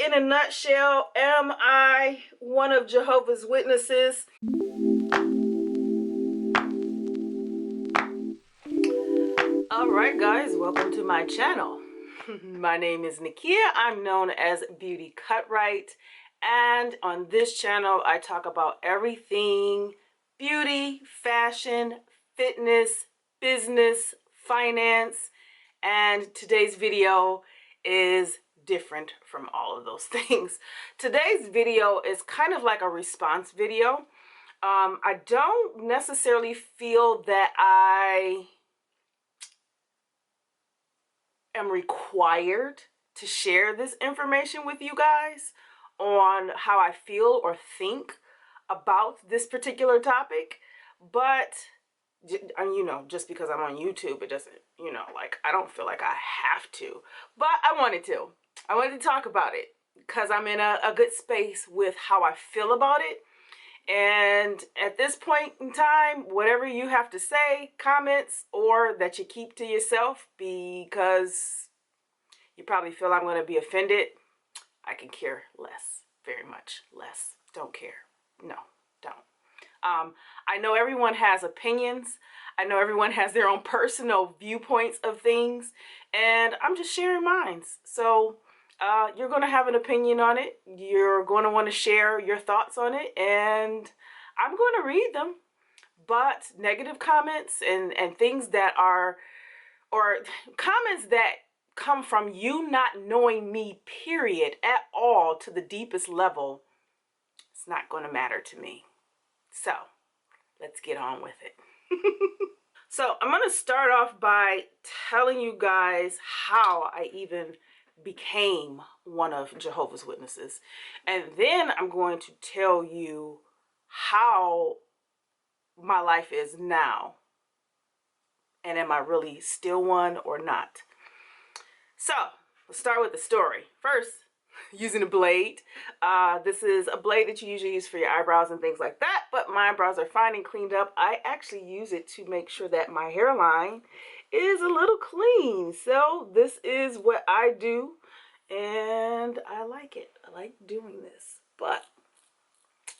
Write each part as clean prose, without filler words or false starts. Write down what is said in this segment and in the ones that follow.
in a nutshell, am I one of Jehovah's Witnesses? Alright guys, welcome to my channel. My name is Nakia. I'm known as BeautyCutright, and on this channel I talk about everything beauty, fashion, fitness, business, finance, and today's video is different from all of those things. Today's video is kind of like a response video. I don't necessarily feel that I am required to share this information with you guys on how I feel or think about this particular topic, but just because I'm on YouTube, it doesn't, like, I don't feel like I have to, but I wanted to talk about it because I'm in a good space with how I feel about it. And at this point in time, whatever you have to say, comments, or that you keep to yourself because you probably feel I'm going to be offended, I can care less, very much less. Don't care. No, don't. I know everyone has opinions. I know everyone has their own personal viewpoints of things, and I'm just sharing mine. So you're going to have an opinion on it. You're going to want to share your thoughts on it, and I'm going to read them. But negative comments and things that are, or comments that come from you not knowing me, period, at all, to the deepest level, it's not going to matter to me. So let's get on with it. So I'm going to start off by telling you guys how I even became one of Jehovah's Witnesses. And then I'm going to tell you how my life is now. And am I really still one or not? So let's start with the story. First, using a blade. This is a blade that you usually use for your eyebrows and things like that, but my eyebrows are fine and cleaned up. I actually use it to make sure that my hairline is a little clean. So this is what I do, and I like it. I like doing this. But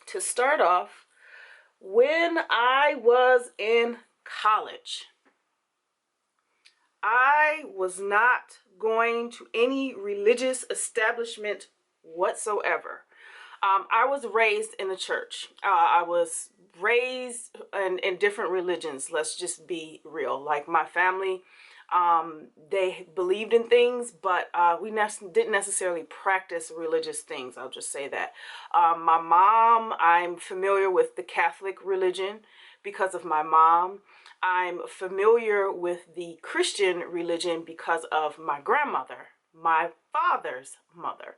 to start off, when I was in college, I was not going to any religious establishment whatsoever. I was raised in the church. I was raised in different religions. Let's just be real. Like my family, they believed in things, but we didn't necessarily practice religious things. I'll just say that. My mom, I'm familiar with the Catholic religion because of my mom. I'm familiar with the Christian religion because of my grandmother, my father's mother.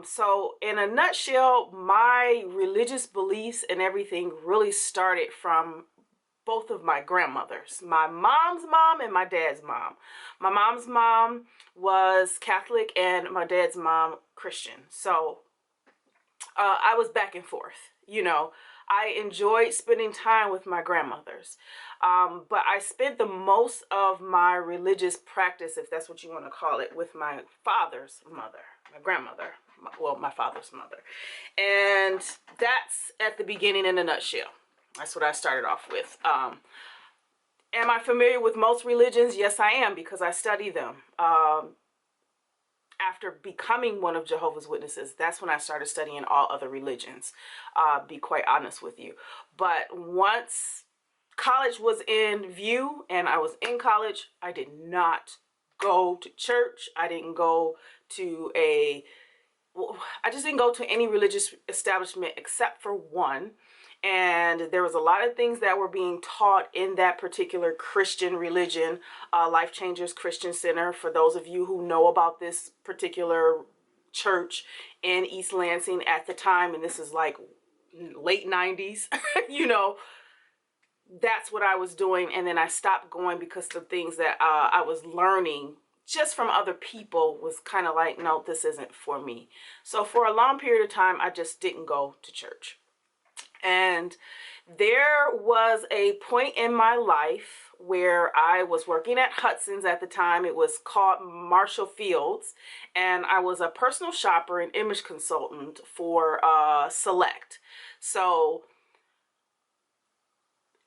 So in a nutshell, my religious beliefs and everything really started from both of my grandmothers, my mom's mom and my dad's mom. My mom's mom was Catholic and my dad's mom Christian. So I was back and forth, I enjoyed spending time with my grandmothers, but I spent the most of my religious practice, if that's what you want to call it, with my father's mother, my grandmother, my father's mother. And that's at the beginning in a nutshell. That's what I started off with. Am I familiar with most religions? Yes, I am, because I study them. After becoming one of Jehovah's Witnesses, that's when I started studying all other religions, be quite honest with you. But once college was in view and I was in college, I did not go to church. I just didn't go to any religious establishment except for one. And there was a lot of things that were being taught in that particular Christian religion, Life Changers Christian Center. For those of you who know about this particular church in East Lansing at the time, and this is like late 90s, that's what I was doing. And then I stopped going because the things that I was learning just from other people was kind of like, no, this isn't for me. So for a long period of time, I just didn't go to church. And there was a point in my life where I was working at Hudson's at the time. It was called Marshall Fields, and I was a personal shopper and image consultant for Select. So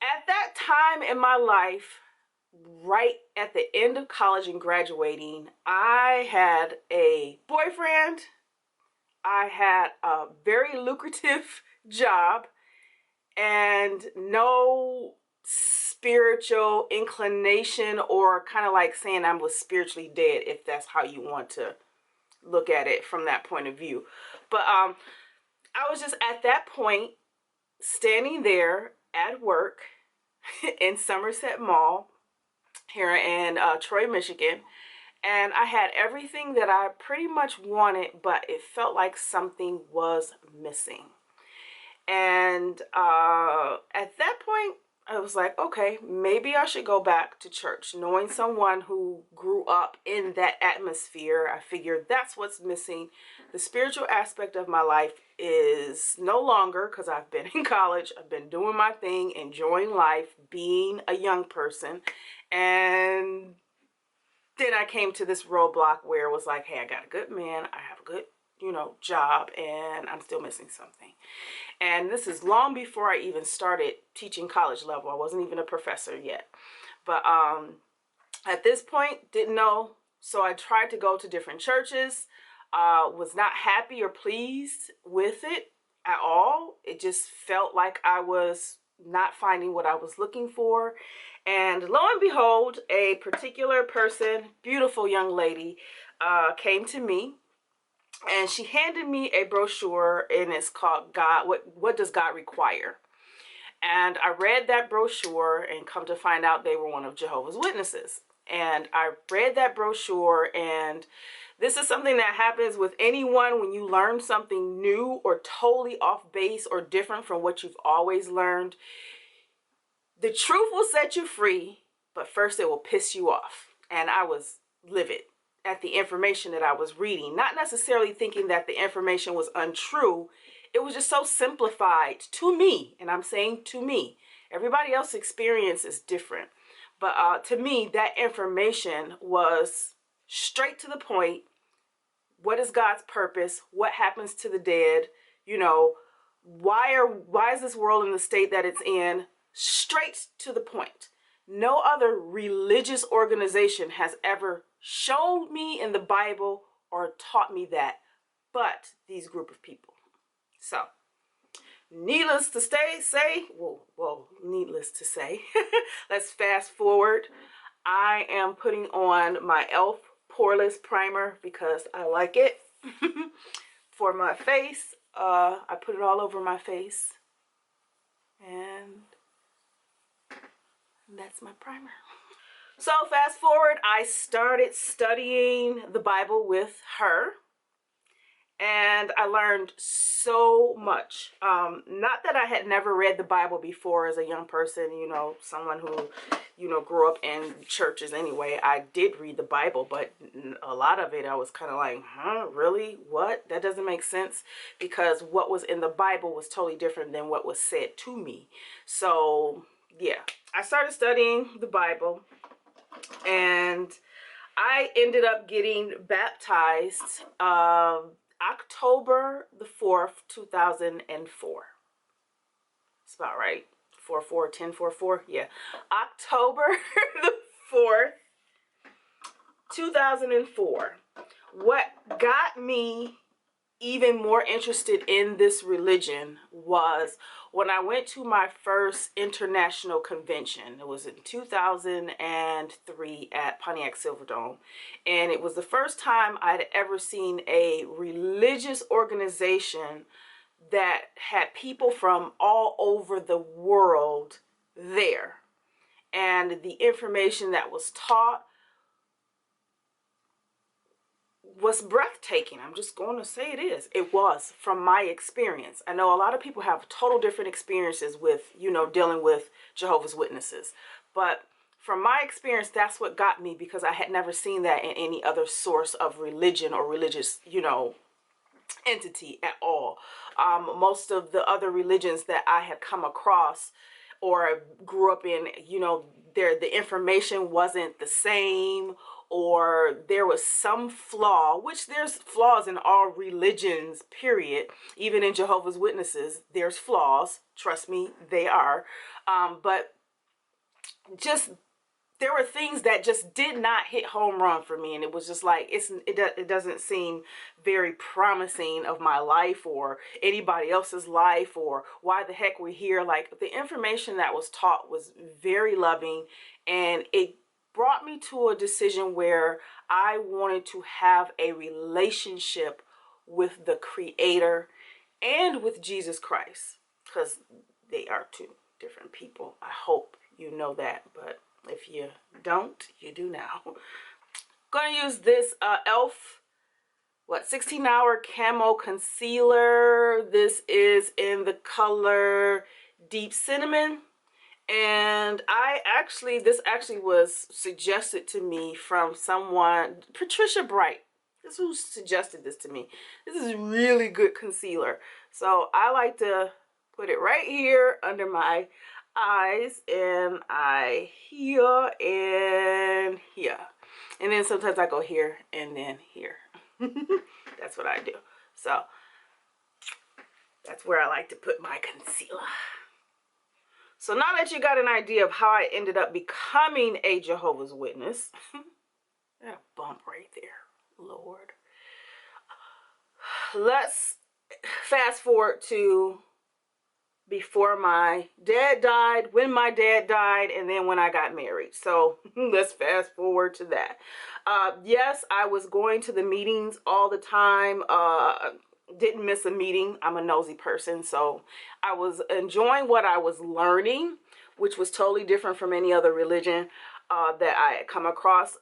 at that time in my life, right at the end of college and graduating, I had a boyfriend, I had a very lucrative job, and no spiritual inclination, or kind of like saying I was spiritually dead, if that's how you want to look at it from that point of view. But I was just at that point standing there at work in Somerset Mall here in Troy, Michigan, and I had everything that I pretty much wanted, but it felt like something was missing. And at that point, I was like, okay, maybe I should go back to church. Knowing someone who grew up in that atmosphere, I figured that's what's missing. The spiritual aspect of my life is no longer, because I've been in college, I've been doing my thing, enjoying life, being a young person. And then I came to this roadblock where it was like, hey, I got a good man, I have a good, job, and I'm still missing something. And this is long before I even started teaching college level. I wasn't even a professor yet. But at this point, didn't know. So I tried to go to different churches, was not happy or pleased with it at all. It just felt like I was not finding what I was looking for. And lo and behold, a particular person, beautiful young lady, came to me. And she handed me a brochure, and it's called God. What does God require? And I read that brochure, and come to find out they were one of Jehovah's Witnesses. And I read that brochure, and this is something that happens with anyone when you learn something new or totally off base or different from what you've always learned. The truth will set you free, but first it will piss you off. And I was livid at the information that I was reading, not necessarily thinking that the information was untrue. It was just so simplified to me, and I'm saying to me. Everybody else's experience is different, but to me, that information was straight to the point. What is God's purpose? What happens to the dead? Why is this world in the state that it's in? Straight to the point. No other religious organization has ever showed me in the Bible or taught me that, but these group of people. So, needless to say, needless to say, let's fast forward. I am putting on my e.l.f. Poreless Primer because I like it. For my face, I put it all over my face, and that's my primer. So fast forward, I started studying the Bible with her, and I learned so much. Not that I had never read the Bible before as a young person, someone who, grew up in churches anyway. I did read the Bible, but a lot of it I was kind of like, huh, really? What? That doesn't make sense, because what was in the Bible was totally different than what was said to me. So yeah, I started studying the Bible, and I ended up getting baptized October the 4th, 2004. That's about right. 4/4/10/4/4. Yeah. October the 4th, 2004. What got me even more interested in this religion was when I went to my first international convention. It was in 2003 at Pontiac Silverdome, and it was the first time I'd ever seen a religious organization that had people from all over the world there, and the information that was taught was breathtaking. I'm just going to say it is. It was, from my experience. I know a lot of people have total different experiences with, dealing with Jehovah's Witnesses. But from my experience, that's what got me, because I had never seen that in any other source of religion or religious, entity at all. Most of the other religions that I had come across or grew up in, you know, the information wasn't the same, or there was some flaw, which there's flaws in all religions, period. Even in Jehovah's Witnesses, there's flaws. Trust me, they are. But just there were things that just did not hit home run for me, and it was just like it doesn't seem very promising of my life or anybody else's life, or why the heck we're here. Like, the information that was taught was very loving, and it brought me to a decision where I wanted to have a relationship with the Creator and with Jesus Christ, because they are two different people. I hope you know that, but if you don't, you do now. Gonna use this e.l.f. 16-hour camo concealer. This is in the color Deep Cinnamon, and this actually was suggested to me from someone, Patricia Bright. This is who suggested this to me. This is really good concealer, so I like to put it right here under my eyes, and here and here, and then sometimes I go here and then here. That's what I do. So that's where I like to put my concealer. So now that you got an idea of how I ended up becoming a Jehovah's Witness, that bump right there, Lord. Let's fast forward to before my dad died, when my dad died, and then when I got married. So let's fast forward to that. Yes, I was going to the meetings all the time. Didn't miss a meeting. I'm a nosy person, so I was enjoying what I was learning, which was totally different from any other religion that I had come across.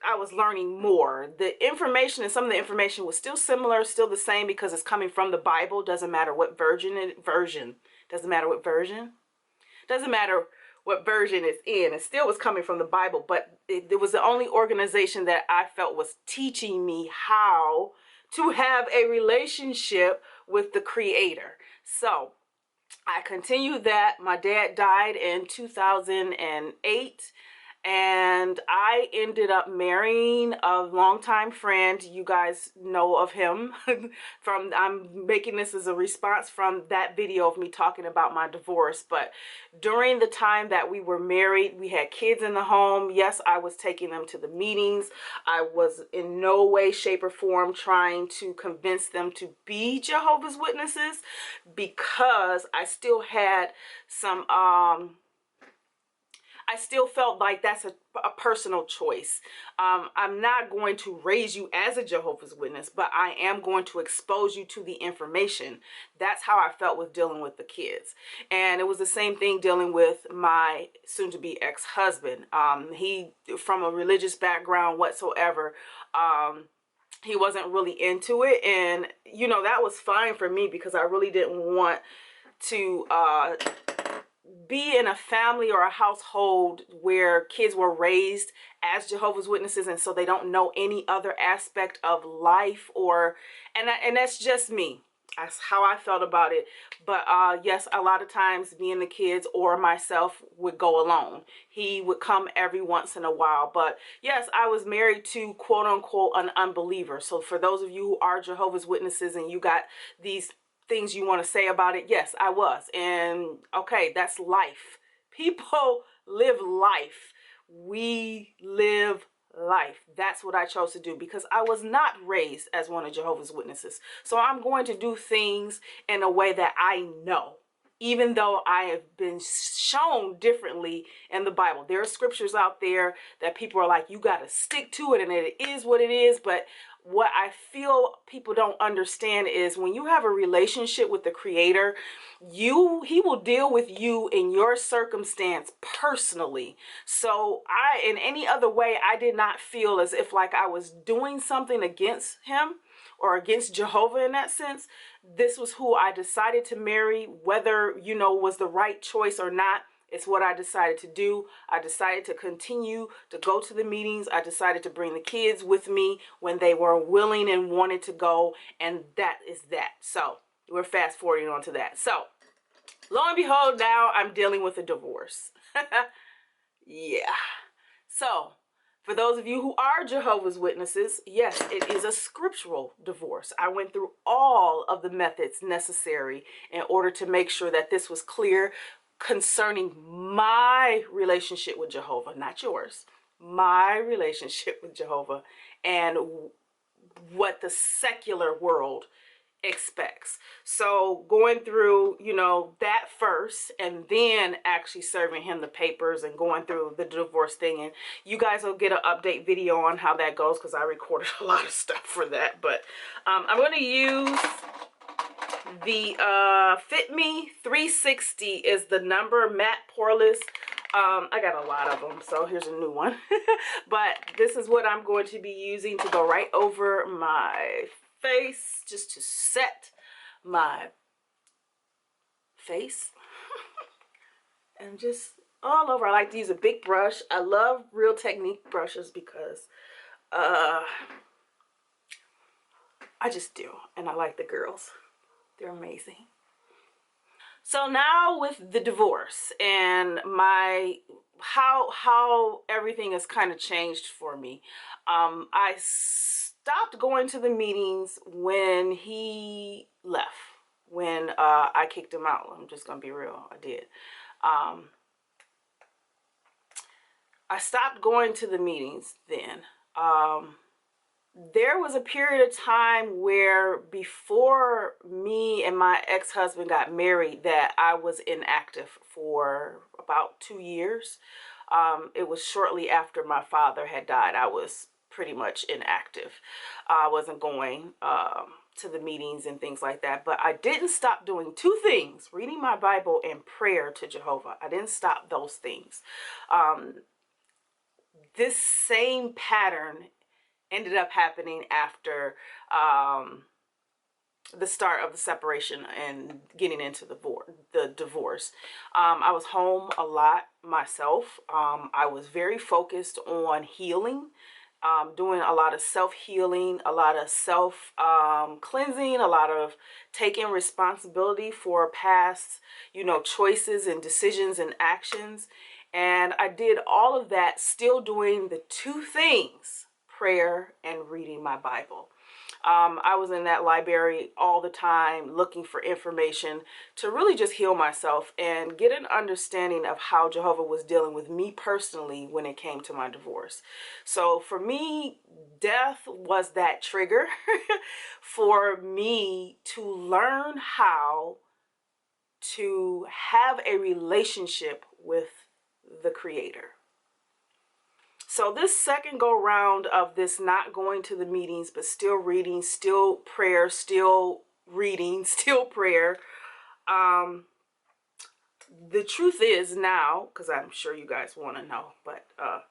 I was learning more. The information, and some of the information was still similar, still the same, because it's coming from the Bible. Doesn't matter what version. Doesn't matter what version. Doesn't matter what version it's in. It still was coming from the Bible, but it was the only organization that I felt was teaching me how to have a relationship with the Creator. So I continued that. My dad died in 2008. And I ended up marrying a longtime friend. You guys know of him. I'm making this as a response from that video of me talking about my divorce. But during the time that we were married, we had kids in the home. Yes, I was taking them to the meetings. I was in no way, shape, or form trying to convince them to be Jehovah's Witnesses, because I still had some I still felt like that's a personal choice. I'm not going to raise you as a Jehovah's Witness, but I am going to expose you to the information. That's how I felt with dealing with the kids. And it was the same thing dealing with my soon-to-be ex-husband. He, from a religious background whatsoever, he wasn't really into it. And, you know, that was fine for me, because I really didn't want to be in a family or a household where kids were raised as Jehovah's Witnesses, and so they don't know any other aspect of life, and that's just me. That's how I felt about it. But yes, a lot of times me and the kids or myself would go alone. He would come every once in a while. But yes, I was married to, quote unquote, an unbeliever. So for those of you who are Jehovah's Witnesses and you got these things you want to say about it, yes, I was. And okay, that's life. People live life. We live life. That's what I chose to do, because I was not raised as one of Jehovah's Witnesses. So I'm going to do things in a way that I know, even though I have been shown differently in the Bible. There are scriptures out there that people are like, you got to stick to it, and it is what it is. But what I feel people don't understand is, when you have a relationship with the Creator, he will deal with you in your circumstance personally. So in any other way, I did not feel as if like I was doing something against him or against Jehovah in that sense. This was who I decided to marry. Whether, you know, was the right choice or not, It's what I decided to do. I decided to continue to go to the meetings. I decided to bring the kids with me when they were willing and wanted to go. And that is that. So we're fast forwarding on to that. So lo and behold, now I'm dealing with a divorce. Yeah. So for those of you who are Jehovah's Witnesses, yes, it is a scriptural divorce. I went through all of the methods necessary in order to make sure that this was clear concerning my relationship with Jehovah, not yours, my relationship with Jehovah, and what the secular world expects. So going through, you know, that first, and then actually serving him the papers and going through the divorce thing. And you guys will get an update video on how that goes, because I recorded a lot of stuff for that. But I'm going to use the Fit Me 360 is the number, matte poreless. I got a lot of them, so here's a new one. But this is what I'm going to be using to go right over my face, just to set my face. And just all over. I like to use a big brush. I love Real Technique brushes because I just do. And I like the girls. They're amazing. So now with the divorce and my how everything has kind of changed for me. I stopped going to the meetings when he left, when I kicked him out. I'm just gonna be real, I did. I stopped going to the meetings then. There was a period of time where before me and my ex-husband got married that I was inactive for about 2 years. It was shortly after my father had died. I was pretty much inactive. I wasn't going to the meetings and things like that. But I didn't stop doing two things: reading my Bible and prayer to Jehovah. I didn't stop those things. This same pattern ended up happening after the start of the separation and getting into the divorce. I was home a lot myself. I was very focused on healing, doing a lot of self-healing, a lot of self-cleansing, a lot of taking responsibility for past, you know, choices and decisions and actions. And I did all of that still doing the two things: prayer and reading my Bible. I was in that library all the time looking for information to really just heal myself and get an understanding of how Jehovah was dealing with me personally when it came to my divorce. So for me, death was that trigger for me to learn how to have a relationship with the Creator. So this second go round of this not going to the meetings, but still reading, still prayer, still reading, still prayer. The truth is now, because I'm sure you guys want to know, but I'll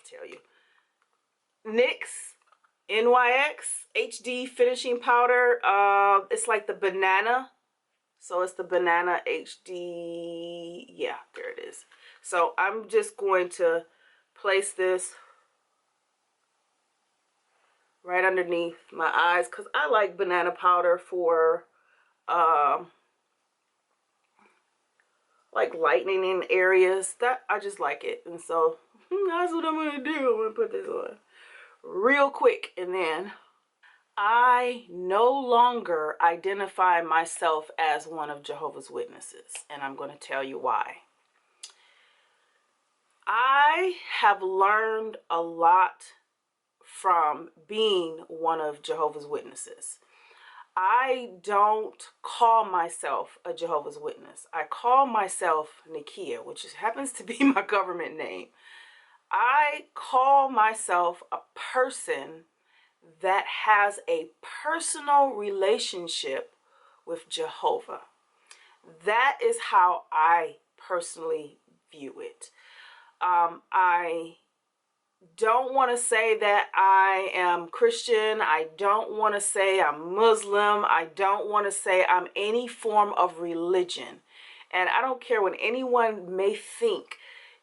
tell you. NYX HD finishing powder. It's like the banana. So it's the banana HD. Yeah, there it is. So I'm just going to place this right underneath my eyes, because I like banana powder for like lightening in areas. That I just like it. And so that's what I'm gonna do. I'm gonna put this on real quick. And then I no longer identify myself as one of Jehovah's Witnesses, and I'm going to tell you why. I have learned a lot from being one of Jehovah's Witnesses. I don't call myself a Jehovah's Witness. I call myself Nakia, which happens to be my government name. I call myself a person that has a personal relationship with Jehovah. That is how I personally view it. I don't want to say that I am Christian. I don't want to say I'm Muslim. I don't want to say I'm any form of religion. And I don't care what anyone may think.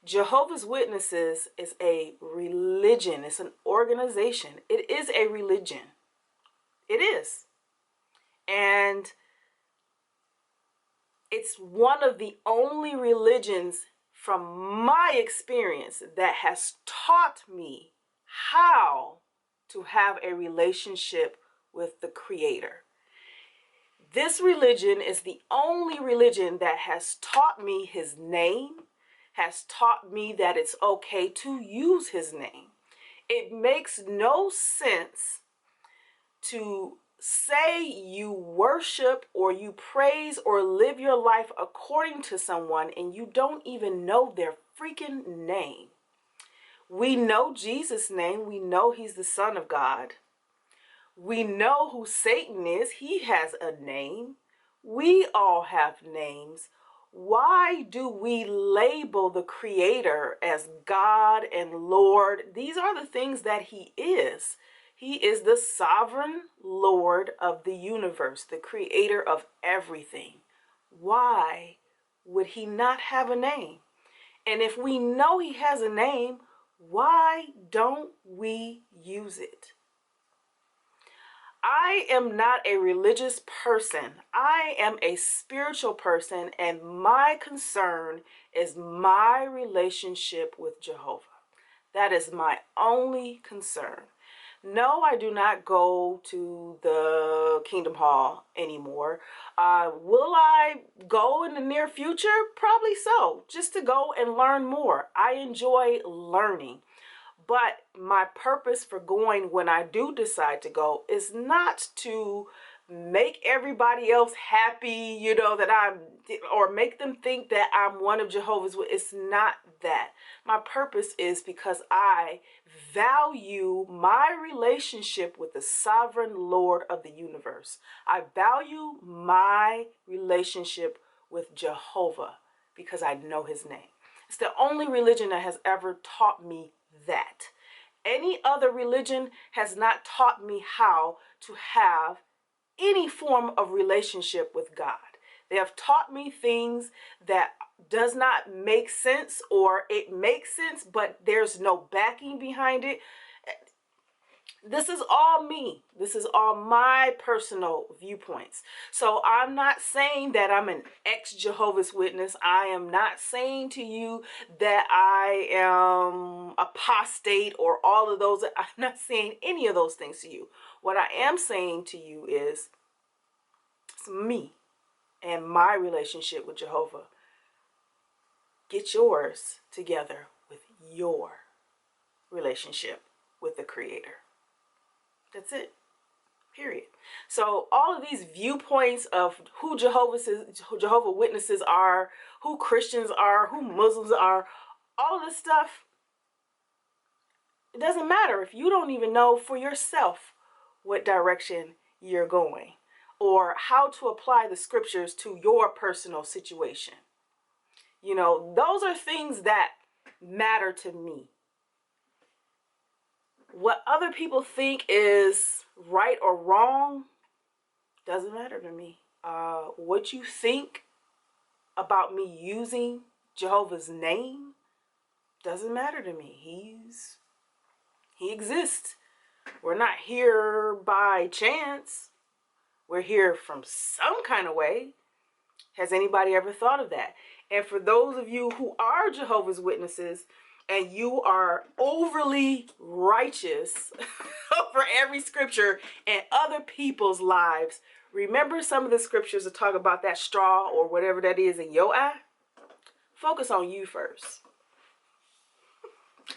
Jehovah's Witnesses is a religion. It's an organization. It is a religion. It is. And it's one of the only religions from my experience that has taught me how to have a relationship with the Creator. This religion is the only religion that has taught me his name, has taught me that it's okay to use his name. It makes no sense to say you worship or you praise or live your life according to someone and you don't even know their freaking name. We know Jesus' name. We know he's the Son of God. We know who Satan is. He has a name. We all have names. Why do we label the Creator as God and Lord? These are the things that he is. He is the sovereign Lord of the universe, the creator of everything. Why would he not have a name? And if we know he has a name, why don't we use it? I am not a religious person. I am a spiritual person, and my concern is my relationship with Jehovah. That is my only concern. No, I do not go to the Kingdom Hall anymore. Will I go in the near future? Probably so, just to go and learn more. I enjoy learning. But my purpose for going when I do decide to go is not to make everybody else happy, you know, that I'm, or make them think that I'm one of Jehovah's Witnesses. It's not that. My purpose is because I value my relationship with the sovereign Lord of the universe. I value my relationship with Jehovah because I know his name. It's the only religion that has ever taught me that. Any other religion has not taught me how to have any form of relationship with God. They have taught me things that does not make sense, or it makes sense, but there's no backing behind it. This is all me. This is all my personal viewpoints. So I'm not saying that I'm an ex-Jehovah's Witness. I am not saying to you that I am apostate or all of those. I'm not saying any of those things to you. What I am saying to you is it's me and my relationship with Jehovah. Get yours together with your relationship with the Creator. That's it. Period. So all of these viewpoints of who Jehovah's Witnesses are, who Christians are, who Muslims are, all of this stuff, it doesn't matter if you don't even know for yourself what direction you're going or how to apply the scriptures to your personal situation. You know, those are things that matter to me. What other people think is right or wrong doesn't matter to me. What you think about me using Jehovah's name doesn't matter to me. He exists. We're not here by chance. We're here from some kind of way. Has anybody ever thought of that? And for those of you who are Jehovah's Witnesses and you are overly righteous over every scripture and other people's lives, remember some of the scriptures that talk about that straw or whatever that is in your eye? Focus on you first.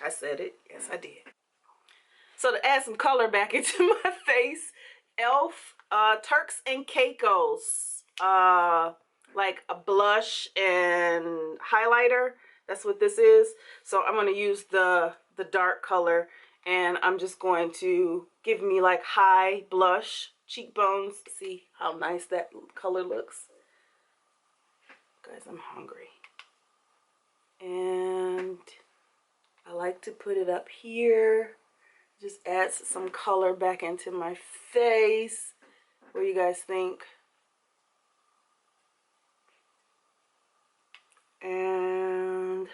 I said it. Yes, I did. So to add some color back into my face, e.l.f. Turks and Caicos, like a blush and highlighter. That's what this is. So I'm going to use the dark color, and I'm just going to give me like high blush cheekbones. See how nice that color looks? Guys, I'm hungry. And I like to put it up here. Just adds some color back into my face. What do you guys think? And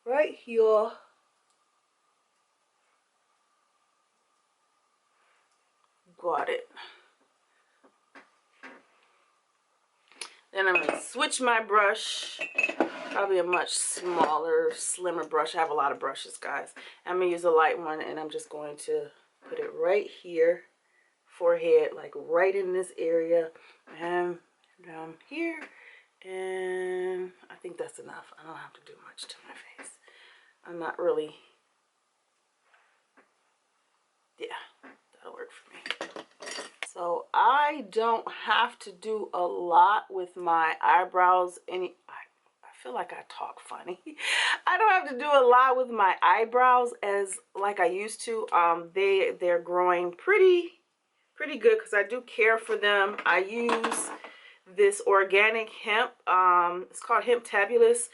right here, got it. Then I'm going to switch my brush, probably a much smaller, slimmer brush. I have a lot of brushes, guys. I'm going to use a light one, and I'm just going to put it right here, forehead, like right in this area, and down here. And I think that's enough. I don't have to do much to my face. I'm not really, yeah, that'll work for me. So I don't have to do a lot with my eyebrows. I feel like I talk funny. I don't have to do a lot with my eyebrows as like I used to. They're growing pretty good because I do care for them. I use this organic hemp. It's called Hemp Tabulous.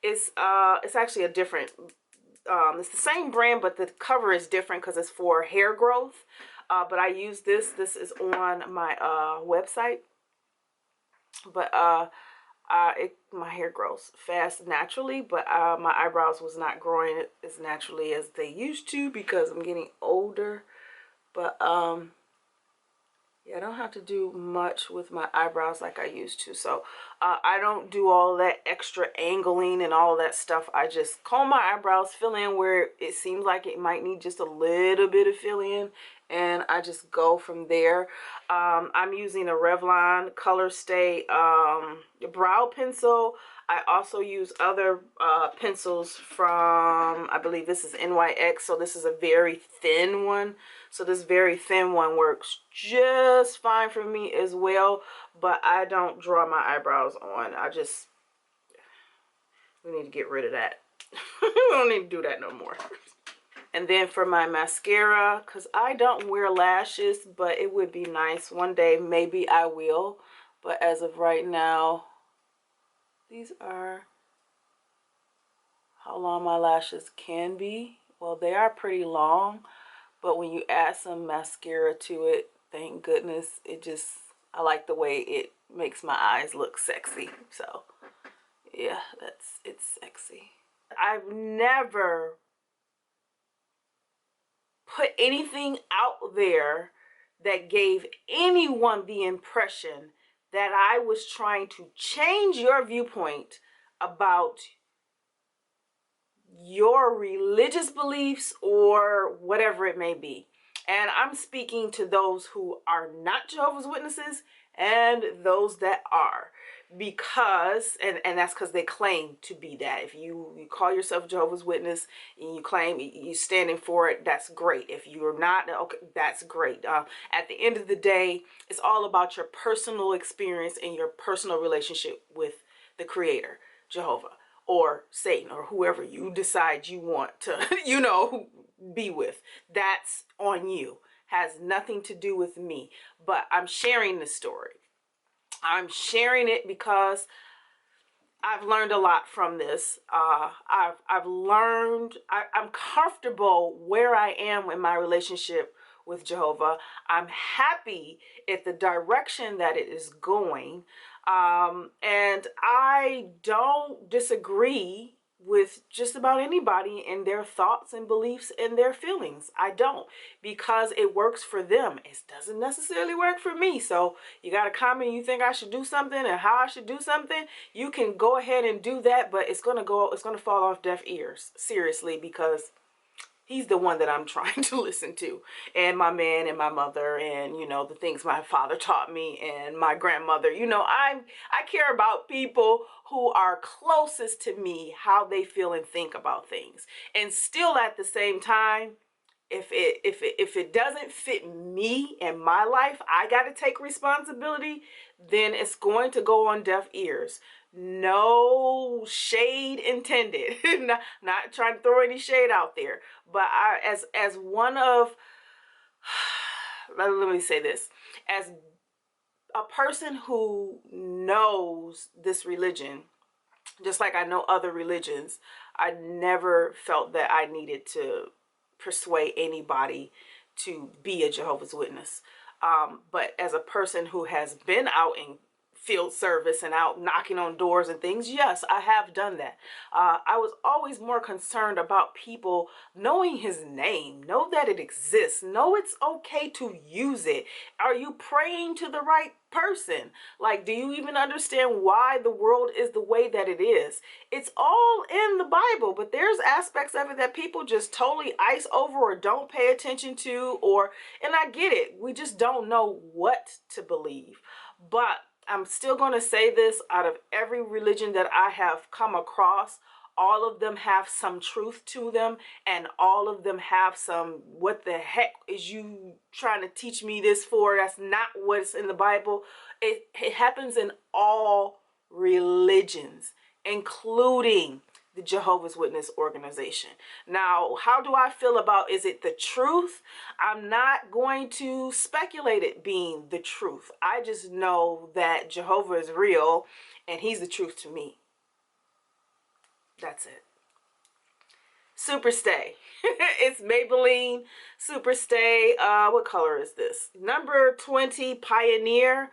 It's actually a different. It's the same brand, but the cover is different because it's for hair growth. But I use this. This is on my website. But my hair grows fast naturally, but my eyebrows was not growing as naturally as they used to because I'm getting older. But yeah, I don't have to do much with my eyebrows like I used to. So I don't do all that extra angling and all that stuff. I just comb my eyebrows, fill in where it seems like it might need just a little bit of fill in, and I just go from there. I'm using a Revlon Color Stay brow pencil. I also use other pencils from, I believe this is NYX, so this is a very thin one. So this very thin one works just fine for me as well, but I don't draw my eyebrows on. We need to get rid of that. We don't need to do that no more. And then for my mascara, because I don't wear lashes, but it would be nice one day, maybe I will. But as of right now, these are how long my lashes can be. Well, they are pretty long, but when you add some mascara to it, thank goodness, I like the way it makes my eyes look sexy. So yeah, it's sexy. I've never put anything out there that gave anyone the impression that I was trying to change your viewpoint about your religious beliefs or whatever it may be. And I'm speaking to those who are not Jehovah's Witnesses and those that are, because and that's because they claim to be that. If you call yourself Jehovah's Witness and you claim you're standing for it, that's great. If you're not, okay, that's great. At the end of the day, it's all about your personal experience and your personal relationship with the Creator, Jehovah, or Satan, or whoever you decide you want to, be with. That's on you. Has nothing to do with me. But I'm sharing this story. I'm sharing it because I've learned a lot from this. I've learned, I'm comfortable where I am in my relationship with Jehovah. I'm happy at the direction that it is going. And I don't disagree with just about anybody and their thoughts and beliefs and their feelings. I don't, because it works for them. It doesn't necessarily work for me. So you got a comment, you think I should do something and how I should do something, you can go ahead and do that, but it's gonna fall off deaf ears, seriously, because he's the one that I'm trying to listen to, and my man and my mother, and the things my father taught me, and my grandmother. I care about people who are closest to me, how they feel and think about things. And still at the same time, if it doesn't fit me and my life, I got to take responsibility, then it's going to go on deaf ears. No shade intended. Not trying to throw any shade out there, but as one of let me say this, as a person who knows this religion, just like I know other religions, I never felt that I needed to persuade anybody to be a Jehovah's Witness. But as a person who has been out in field service and out knocking on doors and things. Yes, I have done that. I was always more concerned about people knowing his name, know that it exists, know it's okay to use it. Are you praying to the right person? Like, do you even understand why the world is the way that it is? It's all in the Bible, but there's aspects of it that people just totally ice over or don't pay attention to, and I get it, we just don't know what to believe. But I'm still going to say this, out of every religion that I have come across, all of them have some truth to them, and all of them have some, what the heck is you trying to teach me this for? That's not what's in the Bible. It happens in all religions, including the Jehovah's Witness organization. Now, how do I feel about, is it the truth? I'm not going to speculate it being the truth. I just know that Jehovah is real and he's the truth to me. That's it. Superstay. It's Maybelline Superstay. What color is this? Number 20 Pioneer.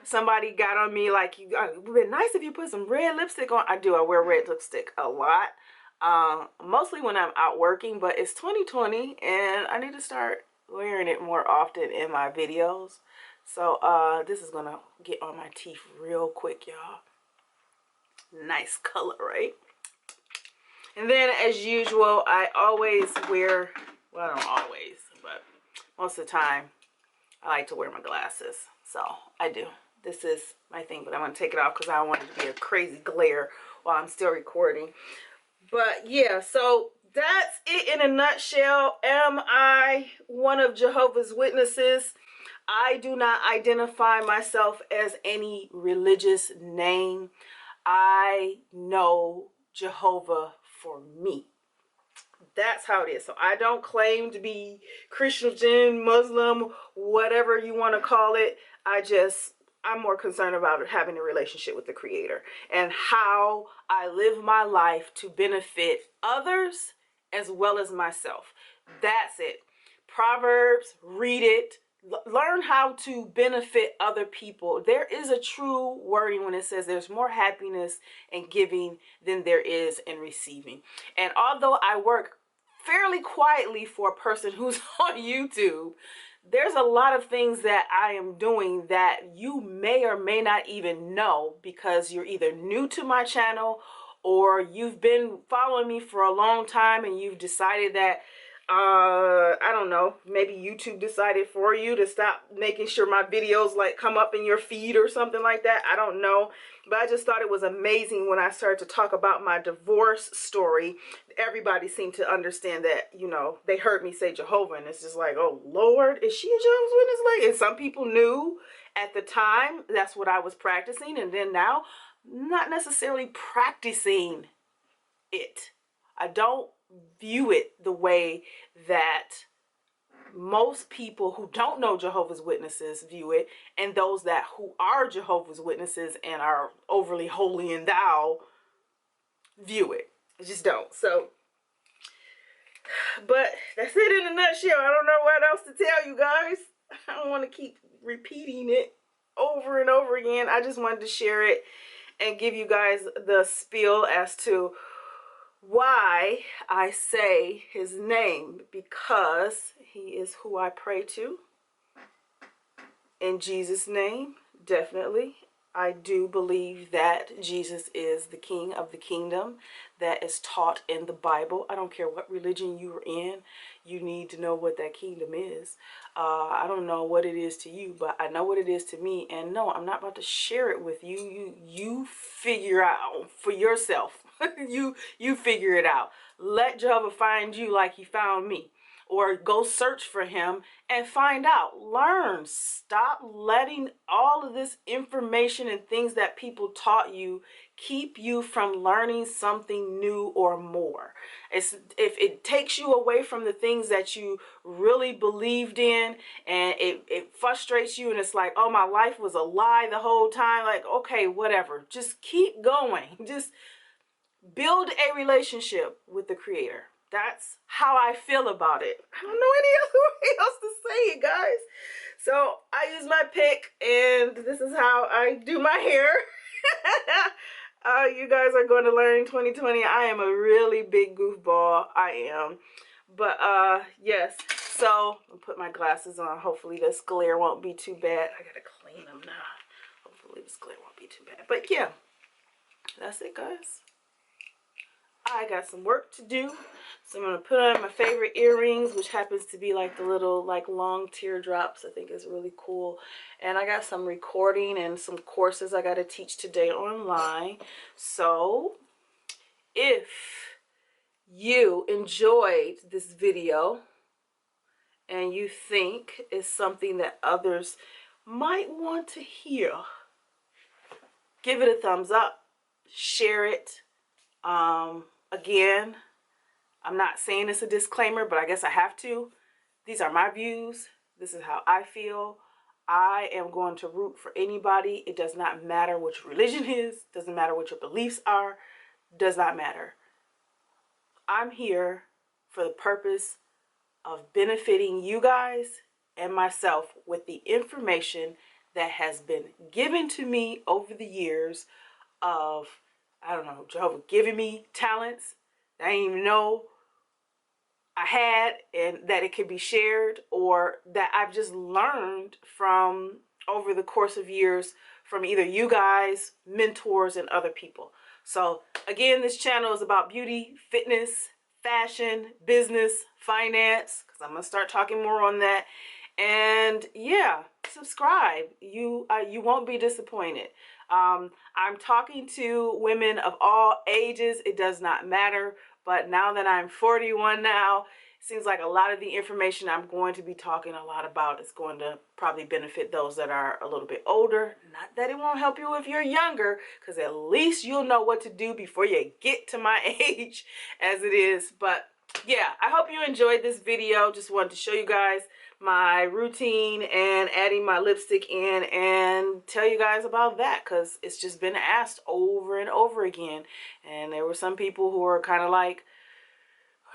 Somebody got on me like, it would be nice if you put some red lipstick on. I do. I wear red lipstick a lot. Mostly when I'm out working, but it's 2020 and I need to start wearing it more often in my videos. So this is gonna get on my teeth real quick, y'all. Nice color, right? And then as usual, I always wear, well, I don't always, but most of the time I like to wear my glasses. So I do. This is my thing, but I'm going to take it off because I don't want it to be a crazy glare while I'm still recording. But yeah, so that's it in a nutshell. Am I one of Jehovah's Witnesses? I do not identify myself as any religious name. I know Jehovah for me. That's how it is. So I don't claim to be Christian, Muslim, whatever you want to call it. I'm more concerned about having a relationship with the Creator and how I live my life to benefit others as well as myself. That's it. Proverbs, read it. Learn how to benefit other people. There is a true wording when it says there's more happiness in giving than there is in receiving. And although I work fairly quietly for a person who's on YouTube, there's a lot of things that I am doing that you may or may not even know because you're either new to my channel or you've been following me for a long time and you've decided that I don't know, maybe YouTube decided for you to stop making sure my videos like come up in your feed or something like that. I don't know, but I just thought it was amazing when I started to talk about my divorce story. Everybody seemed to understand that, you know, they heard me say Jehovah and it's just like, oh Lord, is she a Jehovah's Witness? Like, and some people knew at the time that's what I was practicing, and then now not necessarily practicing it. I don't view it the way that most people who don't know Jehovah's Witnesses view it, and those who are Jehovah's Witnesses and are overly holy and thou view it. I just don't. So, but that's it in a nutshell. I don't know what else to tell you guys. I don't want to keep repeating it over and over again. I just wanted to share it and give you guys the spiel as to why I say his name, because he is who I pray to. In Jesus' name, definitely. I do believe that Jesus is the King of the kingdom that is taught in the Bible. I don't care what religion you're in, you need to know what that kingdom is. I don't know what it is to you, but I know what it is to me. And no, I'm not about to share it with you. You figure out for yourself. you figure it out. Let Jehovah find you like he found me. Or go search for him and find out. Learn. Stop letting all of this information and things that people taught you keep you from learning something new or more. If it takes you away from the things that you really believed in, and it frustrates you and it's like, oh, my life was a lie the whole time. Like, okay, whatever. Just keep going. Just build a relationship with the Creator. That's how I feel about it. I don't know any other way else to say it, guys. So I use my pick, and this is how I do my hair. You guys are going to learn 2020. I am a really big goofball. I am. But yes. So I'll put my glasses on. Hopefully this glare won't be too bad. I gotta clean them now. Hopefully this glare won't be too bad. But yeah, that's it, guys. I got some work to do. So I'm going to put on my favorite earrings, which happens to be like the little like long teardrops. I think is really cool. And I got some recording and some courses I got to teach today online. So if you enjoyed this video and you think it's something that others might want to hear, give it a thumbs up, share it. Again, I'm not saying it's a disclaimer, but I guess I have to. These are my views. This is how I feel. I am going to root for anybody. It does not matter what your religion is. Doesn't matter what your beliefs are. Does not matter. I'm here for the purpose of benefiting you guys and myself with the information that has been given to me over the years of, I don't know, Jehovah giving me talents that I didn't even know I had and that it could be shared, or that I've just learned from over the course of years from either you guys, mentors, and other people. So again, this channel is about beauty, fitness, fashion, business, finance, because I'm going to start talking more on that. And yeah, subscribe. You won't be disappointed. I'm talking to women of all ages. It does not matter. But now that I'm 41 now, it seems like a lot of the information I'm going to be talking a lot about is going to probably benefit those that are a little bit older. Not that it won't help you if you're younger, because at least you'll know what to do before you get to my age as it is. But yeah, I hope you enjoyed this video. Just wanted to show you guys my routine and adding my lipstick in and tell you guys about that, because it's just been asked over and over again. And there were some people who were kind of like,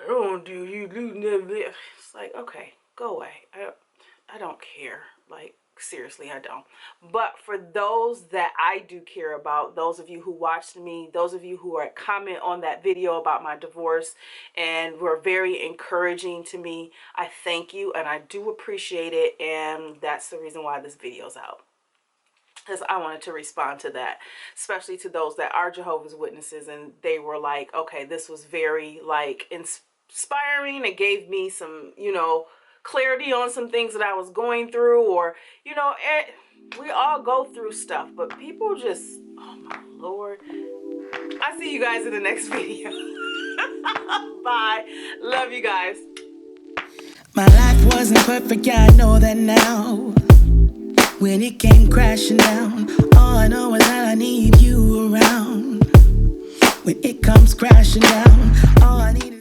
I don't want to do you do this. It's like, okay, go away. I don't care. Like, seriously, I don't. But for those that I do care about, those of you who watched me, those of you who are comment on that video about my divorce and were very encouraging to me, I thank you and I do appreciate it. And that's the reason why this video's out, because I wanted to respond to that, especially to those that are Jehovah's Witnesses, and they were like, okay, this was very like inspiring. It gave me some, you know, clarity on some things that I was going through, or, you know, we all go through stuff, but people just, oh my Lord. I'll see you guys in the next video. Bye. Love you guys. My life wasn't perfect, yeah, I know that now. When it came crashing down, all I know is that I need you around. When it comes crashing down, all I need